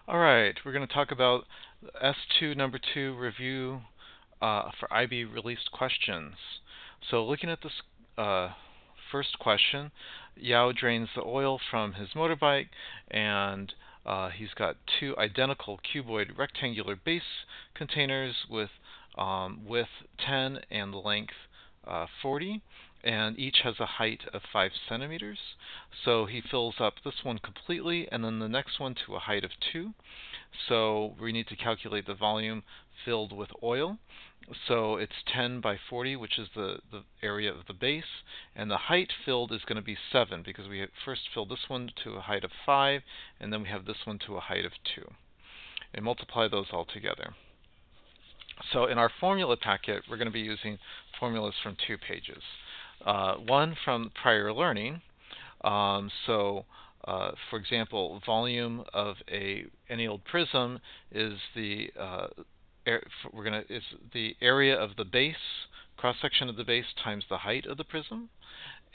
All right, we're going to talk about S2 number 2 review for IB released questions. So looking at this first question, Yao drains the oil from his motorbike, and he's got two identical cuboid rectangular base containers with width 10 and length 40, and each has a height of 5 centimeters. So he fills up this one completely, and then the next one to a height of 2. So we need to calculate the volume filled with oil. So it's 10 by 40, which is the area of the base, and the height filled is going to be 7 because we first filled this one to a height of 5, and then we have this one to a height of 2. And multiply those all together. So in our formula packet, we're going to be using formulas from 2 pages. One from prior learning. For example, volume of any old prism is the is the area of the base, cross section of the base times the height of the prism,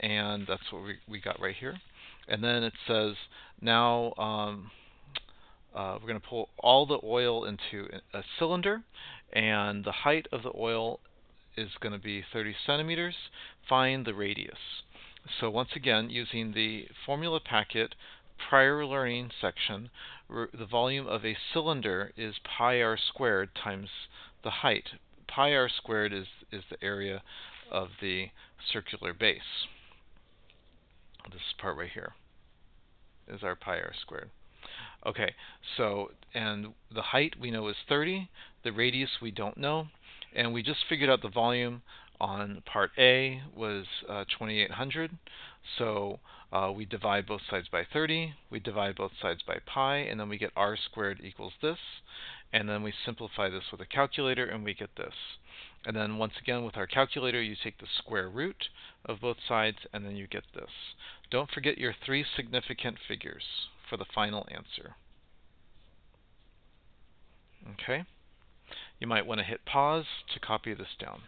and that's what we got right here. And then it says now we're going to pull all the oil into a cylinder, and the height of the oil is going to be 30 centimeters. Find the radius. So once again, using the formula packet prior learning section, the volume of a cylinder is pi r squared times the height. Pi r squared is the area of the circular base. This part right here is our pi r squared. Okay, so, and the height we know is 30, the radius we don't know, and we just figured out the volume on part A was 2800. So we divide both sides by 30, we divide both sides by pi, and then we get r squared equals this. And then we simplify this with a calculator, and we get this. And then once again with our calculator, you take the square root of both sides, and then you get this. Don't forget your 3 significant figures for the final answer. Okay? You might want to hit pause to copy this down.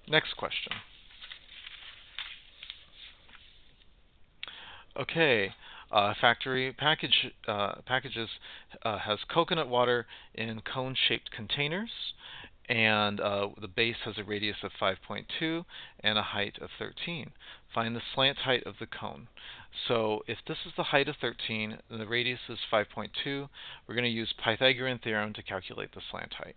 Next question. Okay, factory packages has coconut water in cone-shaped containers, and the base has a radius of 5.2 and a height of 13. Find the slant height of the cone. So if this is the height of 13 and the radius is 5.2, we're going to use Pythagorean theorem to calculate the slant height.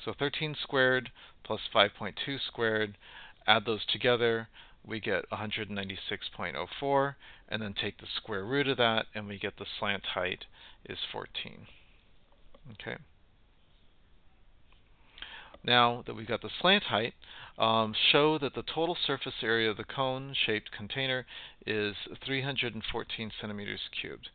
So 13 squared plus 5.2 squared, add those together, we get 196.04, and then take the square root of that, and we get the slant height is 14. Okay. Now that we've got the slant height, show that the total surface area of the cone-shaped container is 314 centimeters cubed.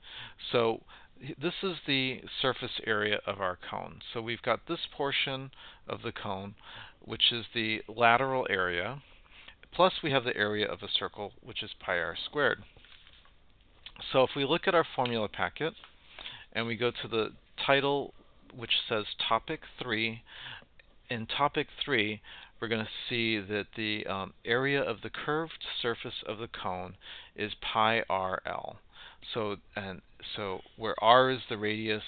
So this is the surface area of our cone. So we've got this portion of the cone, which is the lateral area, plus we have the area of a circle, which is pi r squared. So if we look at our formula packet, and we go to the title, which says Topic 3, in Topic 3, we're going to see that the area of the curved surface of the cone is pi r L. So where r is the radius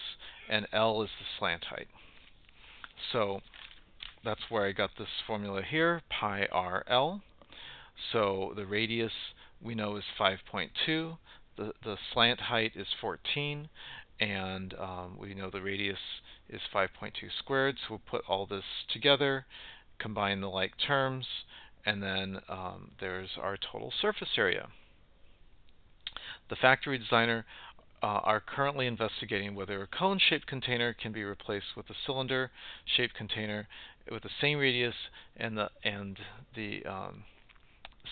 and L is the slant height. So that's where I got this formula here, pi r L. So the radius we know is 5.2, the slant height is 14, and we know the radius is 5.2 squared. So we'll put all this together, combine the like terms, and then there's our total surface area. The factory designer are currently investigating whether a cone-shaped container can be replaced with a cylinder-shaped container with the same radius and the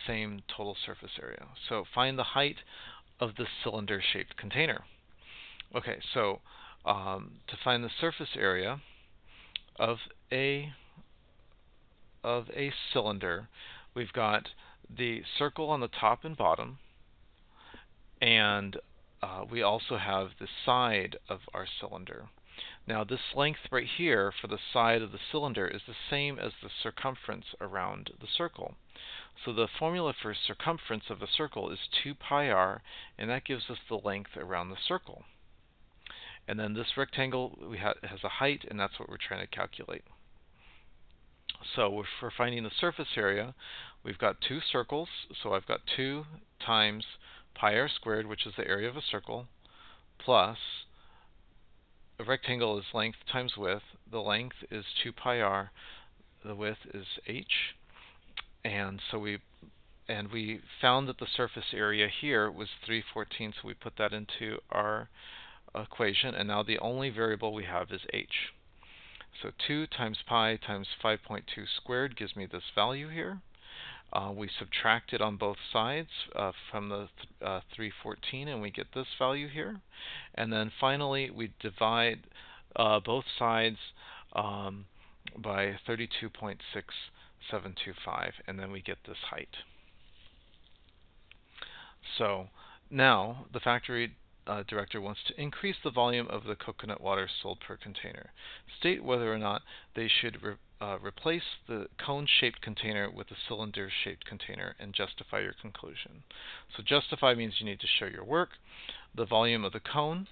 same total surface area. So find the height of the cylinder-shaped container. Okay, so to find the surface area of a cylinder, we've got the circle on the top and bottom, and we also have the side of our cylinder. Now this length right here for the side of the cylinder is the same as the circumference around the circle. So the formula for circumference of a circle is 2 pi r, and that gives us the length around the circle. And then this rectangle has a height, and that's what we're trying to calculate. So for finding the surface area, we've got two circles. So I've got 2 times pi r squared, which is the area of a circle, plus a rectangle is length times width. The length is 2 pi r. The width is h. And so we found that the surface area here was 314, so we put that into our equation, and now the only variable we have is h. So 2 times pi times 5.2 squared gives me this value here. We subtract it on both sides from the 314, and we get this value here. And then finally, we divide both sides by 32.6725, and then we get this height. So now the factory director wants to increase the volume of the coconut water sold per container. State whether or not they should replace the cone-shaped container with a cylinder-shaped container, and justify your conclusion. So justify means you need to show your work. The volume of the cone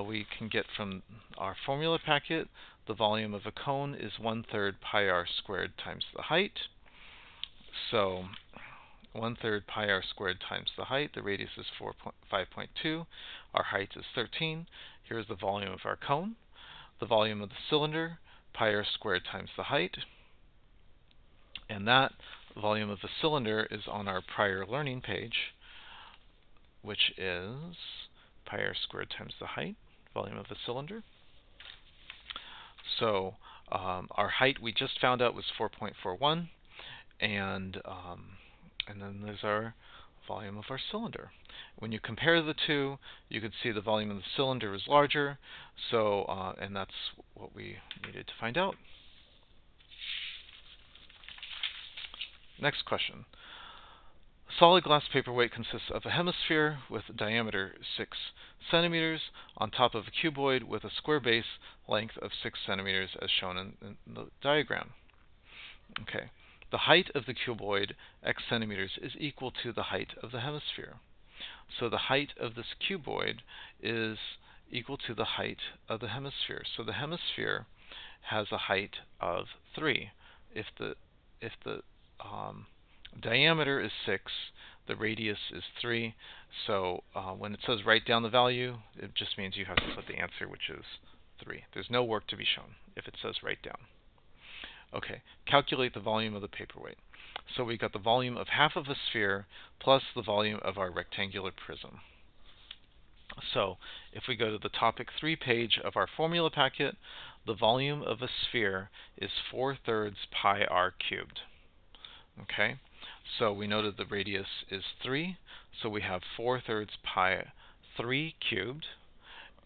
we can get from our formula packet. The volume of a cone is 1/3 pi r squared times the height. So 1/3 pi r squared times the height. The radius is 5.2. Our height is 13. Here's the volume of our cone. The volume of the cylinder, pi r squared times the height. And that volume of the cylinder is on our prior learning page, which is pi r squared times the height, volume of the cylinder. So our height we just found out was 4.41, and then there's our volume of our cylinder. When you compare the two, you can see the volume of the cylinder is larger, so and that's what we needed to find out. Next question. Solid glass paperweight consists of a hemisphere with diameter 6 centimeters on top of a cuboid with a square base length of 6 centimeters as shown in the diagram. Okay. The height of the cuboid, x centimeters, is equal to the height of the hemisphere. So the height of this cuboid is equal to the height of the hemisphere. So the hemisphere has a height of 3. If the diameter is 6, the radius is 3. So when it says write down the value, it just means you have to put the answer, which is 3. There's no work to be shown if it says write down. Okay, calculate the volume of the paperweight. So we got the volume of half of a sphere plus the volume of our rectangular prism. So if we go to the topic 3 page of our formula packet, the volume of a sphere is 4/3 pi r cubed. Okay, so we noted the radius is 3, so we have 4/3 pi 3 cubed.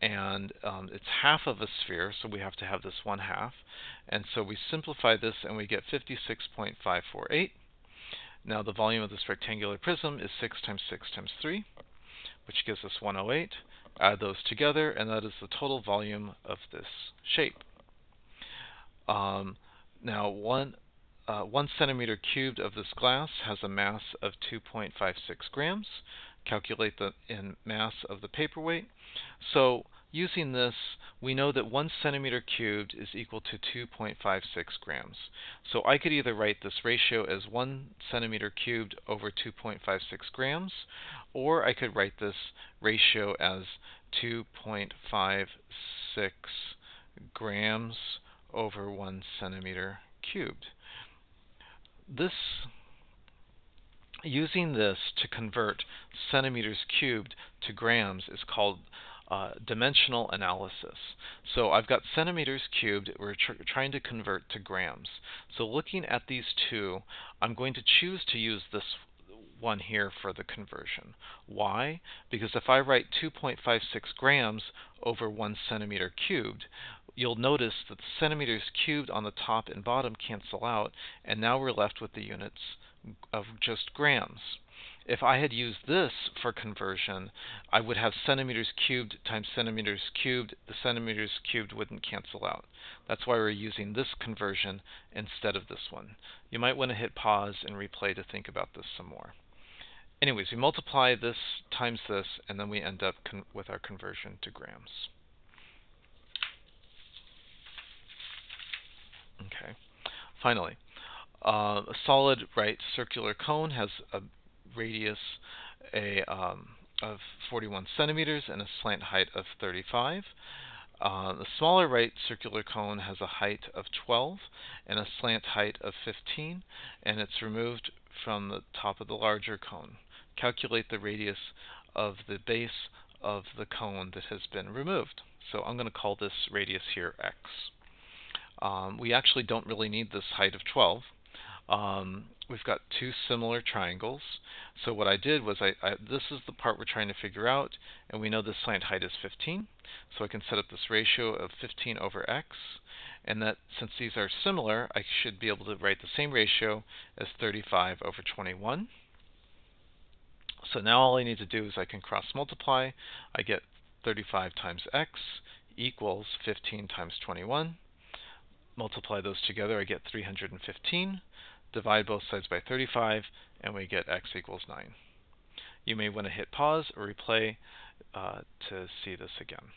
And it's half of a sphere, so we have to have this 1/2. And so we simplify this and we get 56.548. Now the volume of this rectangular prism is 6 times 6 times 3, which gives us 108. Add those together, and that is the total volume of this shape. Now 1 centimeter cubed of this glass has a mass of 2.56 grams. Calculate the mass of the paperweight. So using this, we know that 1 centimeter cubed is equal to 2.56 grams. So I could either write this ratio as 1 centimeter cubed over 2.56 grams, or I could write this ratio as 2.56 grams over 1 centimeter cubed. Using this to convert centimeters cubed to grams is called dimensional analysis. So I've got centimeters cubed, we're trying to convert to grams. So looking at these two, I'm going to choose to use this one here for the conversion. Why? Because if I write 2.56 grams over 1 centimeter cubed, you'll notice that the centimeters cubed on the top and bottom cancel out, and now we're left with the units of just grams. If I had used this for conversion, I would have centimeters cubed times centimeters cubed. The centimeters cubed wouldn't cancel out. That's why we're using this conversion instead of this one. You might want to hit pause and replay to think about this some more. Anyways, we multiply this times this, and then we end up with our conversion to grams. Finally, a solid right circular cone has a radius of 41 centimeters and a slant height of 35. The smaller right circular cone has a height of 12 and a slant height of 15, and it's removed from the top of the larger cone. Calculate the radius of the base of the cone that has been removed. So I'm going to call this radius here x. We actually don't really need this height of 12. We've got two similar triangles. So what I did was this is the part we're trying to figure out, and we know the slant height is 15. So I can set up this ratio of 15 over x, and that since these are similar, I should be able to write the same ratio as 35 over 21. So now all I need to do is I can cross multiply. I get 35 times x equals 15 times 21. Multiply those together, I get 315. Divide both sides by 35, and we get x equals 9. You may want to hit pause or replay to see this again.